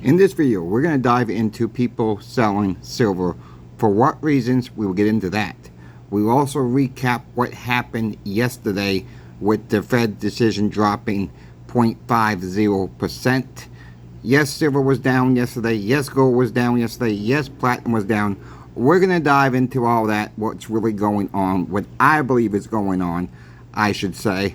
In this video, we're going to dive into people selling silver. For what reasons, we will get into that. We will also recap what happened yesterday with the Fed decision dropping 0.50%. Yes, silver was down yesterday. Yes, gold was down yesterday. Yes, platinum was down. We're going to dive into all that, what's really going on, what I believe is going on, I should say.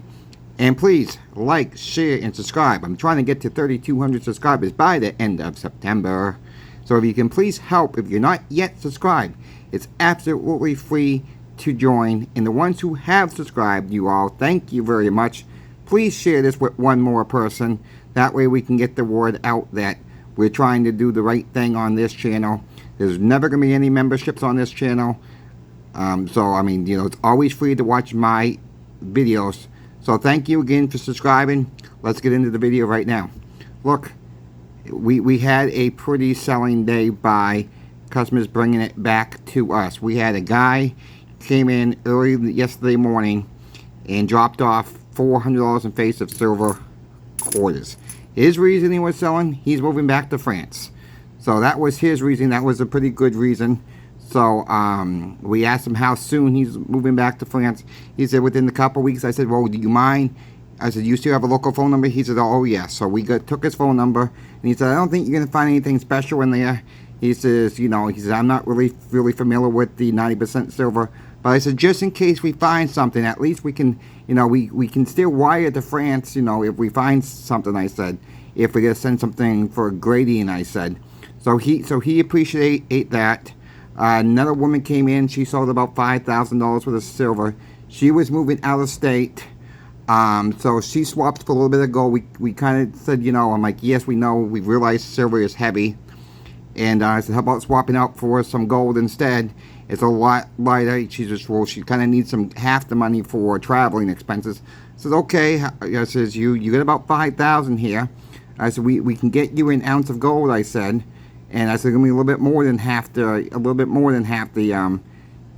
And please like, share, and subscribe. I'm trying to get to 3,200 subscribers by the end of September. So if you can please help, if you're not yet subscribed, it's absolutely free to join. And the ones who have subscribed, you all, thank you very much. Please share this with one more person. That way we can get the word out that we're trying to do the right thing on this channel. There's never going to be any memberships on this channel. So, I mean, you know, it's always free to watch my videos. So thank you again for subscribing. Let's get into the video right now. Look, we had a pretty selling day by customers bringing it back to us. We had a guy came in early yesterday morning and dropped off $400 in face of silver quarters. His reason he was selling, he's moving back to France. So that was his reason. That was a pretty good reason. So we asked him how soon he's moving back to France. He said within a couple weeks. I said, well, do you mind? I said, you still have a local phone number? He said, oh, yes. So we took his phone number. And he said, I don't think you're going to find anything special in there. He says, you know, he says, I'm not really familiar with the 90% silver. But I said, just in case we find something, at least we can, you know, we can still wire to France, you know, if we find something, I said. If we're going to send something for grading, I said. So he appreciated that. Another woman came in. She sold about $5,000 worth of silver. She was moving out of state. So she swapped for a little bit of gold. We kind of said, you know, I'm like, yes, we know. We realize silver is heavy. And I said, how about swapping out for some gold instead? It's a lot lighter. She just, well, she kind of needs half the money for traveling expenses. I said, okay. I says, you get about 5,000 here. I said, we can get you an ounce of gold, I said. And I said, it's gonna be a little bit more than half the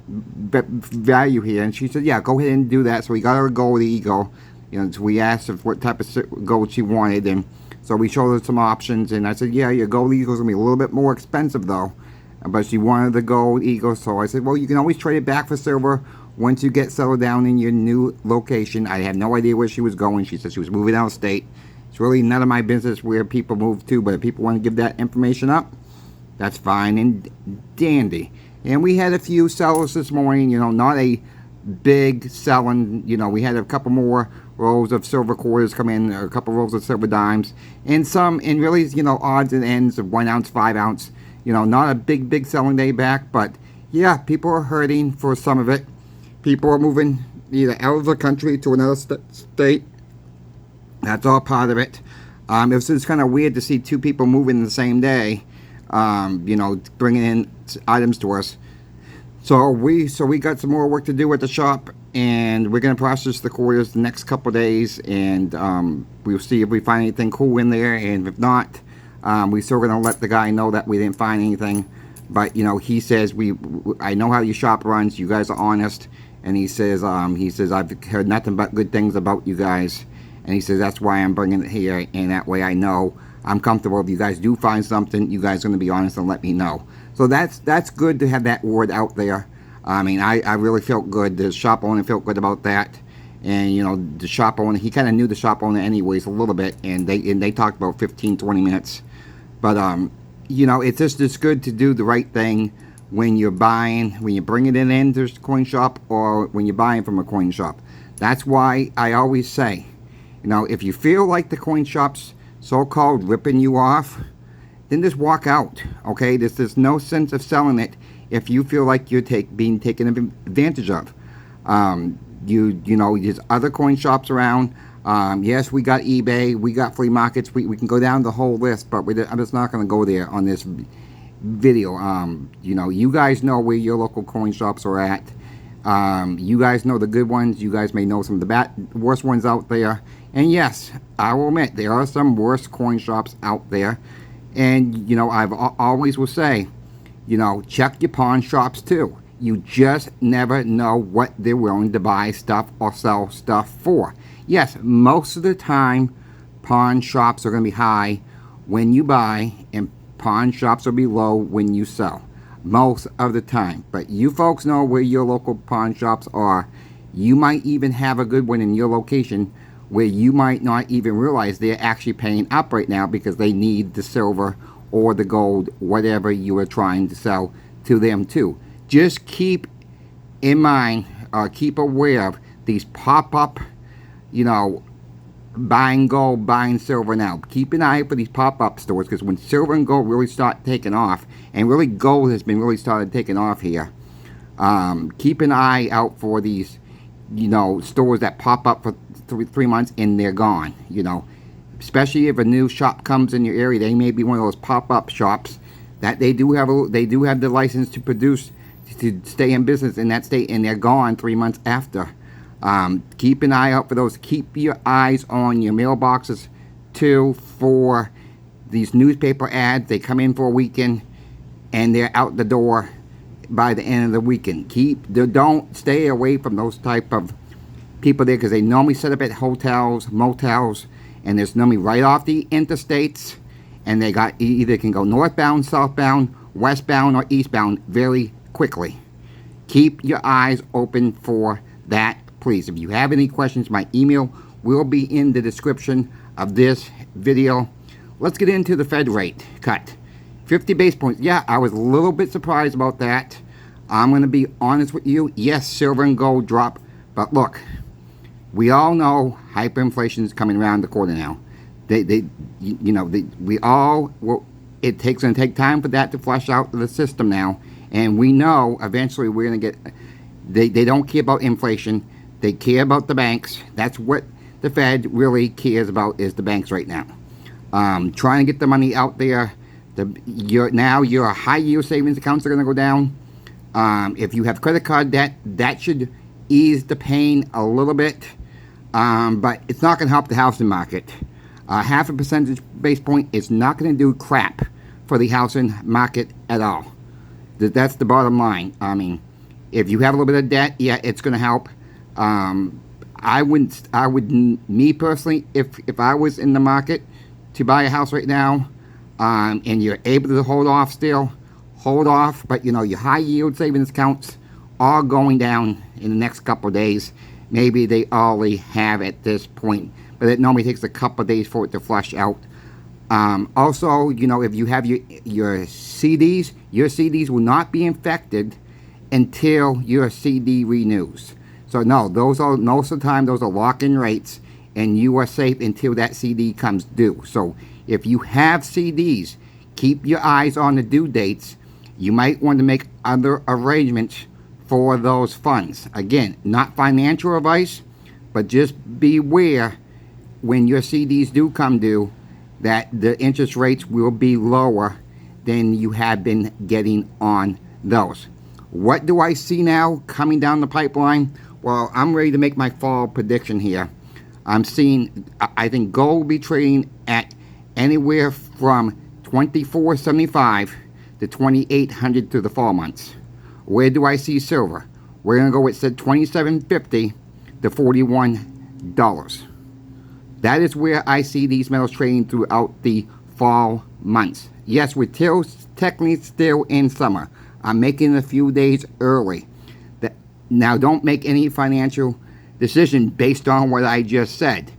value here. And she said, yeah, go ahead and do that. So we got her a gold eagle. You know, so we asked her what type of gold she wanted, and so we showed her some options. And I said, yeah, your gold eagle's gonna be a little bit more expensive though, but she wanted the gold eagle. So I said, well, you can always trade it back for silver once you get settled down in your new location. I had no idea where she was going. She said she was moving out of state. It's really none of my business where people move to, but if people want to give that information up, that's fine and dandy. And we had a few sellers this morning, you know, not a big selling, you know, we had a couple more rolls of silver quarters come in, or a couple rolls of silver dimes, and some, and really, you know, odds and ends of 1 ounce, 5 ounce, you know, not a big selling day back, but yeah, people are hurting for some of it. People are moving either out of the country to another state. That's all part of it. It was just kind of weird to see two people moving the same day. You know, bringing in items to us. So we got some more work to do at the shop, and we're going to process the quarters the next couple of days, and we'll see if we find anything cool in there, and if not, we're still going to let the guy know that we didn't find anything. But, you know, he says, I know how your shop runs, you guys are honest, and he says, I've heard nothing but good things about you guys, and he says, that's why I'm bringing it here, and that way I know I'm comfortable. If you guys do find something, you guys are going to be honest and let me know. So that's good to have that word out there. I mean, I really felt good. The shop owner felt good about that. And, you know, the shop owner, he kind of knew the shop owner anyways a little bit. And they talked about 15, 20 minutes. But, you know, it's just good to do the right thing when you're buying, when you bring it in into the coin shop, or when you're buying from a coin shop. That's why I always say, you know, if you feel like the coin shop's so-called ripping you off, then just walk out, okay? There's no sense of selling it if you feel like you're being taken advantage of. You know, there's other coin shops around. Yes, we got eBay, we got flea markets, we can go down the whole list, but I'm just not going to go there on this video. You know, you guys know where your local coin shops are at. You guys know the good ones. You guys may know some of the worst ones out there. And yes, I will admit, there are some worse coin shops out there. And, you know, I've always will say, you know, check your pawn shops too. You just never know what they're willing to buy stuff or sell stuff for. Yes, most of the time, pawn shops are going to be high when you buy, and pawn shops will be low when you sell most of the time. But you folks know where your local pawn shops are. You might even have a good one in your location where you might not even realize they're actually paying up right now because they need the silver or the gold, whatever you are trying to sell to them too. Just keep in mind, keep aware of these pop-up, buying gold, buying silver now. Keep an eye for these pop-up stores, because when silver and gold really start taking off, and really gold has been really started taking off here, keep an eye out for these, stores that pop up for 3 months and they're gone. Especially if a new shop comes in your area, they may be one of those pop-up shops that they do have the license to produce, to stay in business in that state, and they're gone 3 months after. Keep an eye out for those. Keep your eyes on your mailboxes too for these newspaper ads. They come in for a weekend and they're out the door by the end of the weekend. Don't stay away from those type of people there, because they normally set up at hotels, motels, and there's normally right off the interstates, and they got either can go northbound, southbound, westbound, or eastbound very quickly. Keep your eyes open for that, please. If you have any questions, my email will be in the description of this video. Let's get into the Fed rate cut. 50 base points. Yeah, I was a little bit surprised about that. I'm going to be honest with you. Yes, silver and gold drop, but look, we all know hyperinflation is coming around the corner now. It's going to take time for that to flush out the system now, and we know eventually we're going to get. They don't care about inflation. They care about the banks. That's what the Fed really cares about, is the banks right now. Trying to get the money out there. Your high yield savings accounts are going to go down. If you have credit card debt, that should ease the pain a little bit. But it's not going to help the housing market. Half a percentage base point is not going to do crap for the housing market at all. That's the bottom line. I mean, if you have a little bit of debt, yeah, it's going to help. Me personally, if I was in the market to buy a house right now, and you're able to hold off still, hold off. But your high yield savings accounts are going down in the next couple of days. Maybe they already have at this point, but it normally takes a couple of days for it to flush out. Also, if you have your CDs will not be infected until your CD renews. So no, those are most of the time those are lock-in rates, and you are safe until that CD comes due. So if you have CDs, keep your eyes on the due dates. You might want to make other arrangements for those funds. Again, not financial advice, but just beware when your CDs do come due that the interest rates will be lower than you have been getting on those. What do I see now coming down the pipeline? Well, I'm ready to make my fall prediction here. I think gold will be trading at anywhere from $24.75 to $2,800 through the fall months. Where do I see silver? We're going to go with $27.50 to $41. That is where I see these metals trading throughout the fall months. Yes, we're technically still in summer. I'm making it a few days early. Now, don't make any financial decision based on what I just said.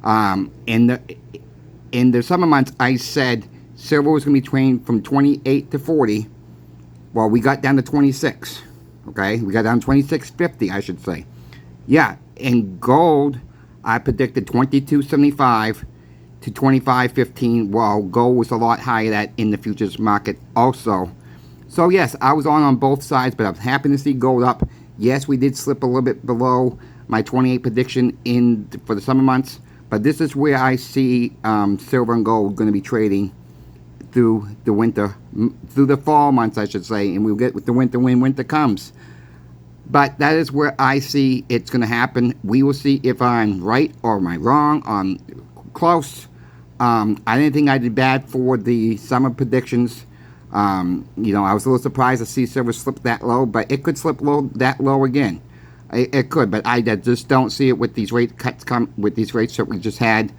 In the summer months, I said silver was going to be trading from 28 to 40. Well, we got down to 26. Okay, we got down to 26.50, I should say. Yeah, in gold, I predicted 22.75 to 25.15. Well, gold was a lot higher that in the futures market also. So yes, I was on both sides, but I was happy to see gold up. Yes, we did slip a little bit below my 28 prediction for the summer months, but this is where I see silver and gold going to be trading through the fall months, I should say, and we'll get with the winter when winter comes. But that is where I see it's going to happen. We will see if I'm right or am I wrong. I'm close. I didn't think I did bad for the summer predictions. I was a little surprised to see silver slip that low, but it could slip that low again. It could, but I just don't see it with these rate cuts with these rates that we just had.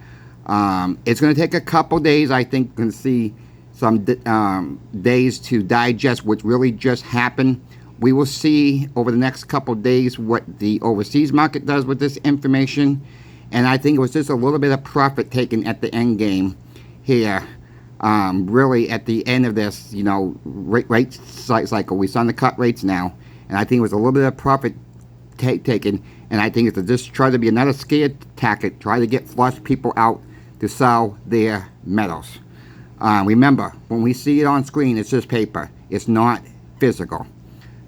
It's going to take a couple days. I think we're going to see some days to digest what really just happened. We will see over the next couple days what the overseas market does with this information. And I think it was just a little bit of profit taken at the end game here. Really at the end of this, you know, rate cycle. We saw the cut rates now. And I think it was a little bit of profit taken. And I think it's just try to be another scare tactic. Try to get flush people out to sell their metals. Remember, when we see it on screen, it's just paper. It's not physical.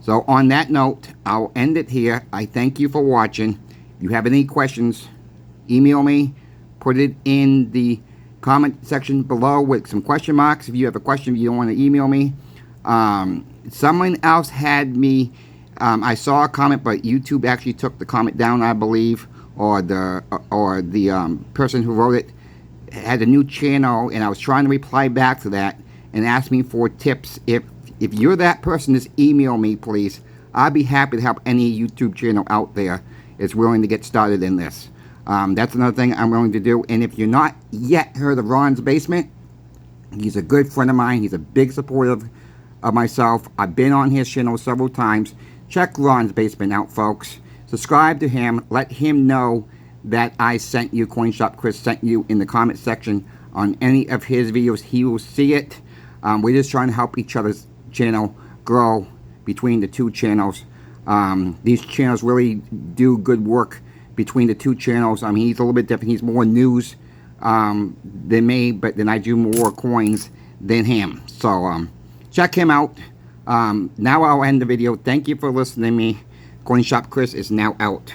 So on that note, I'll end it here. I thank you for watching. If you have any questions, email me. Put it in the comment section below with some question marks. If you have a question you don't want to email me. Someone else had me, I saw a comment, but YouTube actually took the comment down, I believe, or the person who wrote it had a new channel, and I was trying to reply back to that and ask me for tips. If you're that person, just email me, please. I'd be happy to help any YouTube channel out there is willing to get started in this. That's another thing I'm willing to do. And if you're not yet heard of Ron's Basement, he's a good friend of mine. He's a big supporter of myself. I've been on his channel several times. Check Ron's Basement out, folks. Subscribe to him. Let him know that I sent you, CoinShop Chris sent you in the comment section on any of his videos. He will see it. We're just trying to help each other's channel grow between the two channels. These channels really do good work between the two channels. I mean, he's a little bit different. He's more news than me, but then I do more coins than him. So check him out. Now I'll end the video. Thank you for listening to me. CoinShop Chris is now out.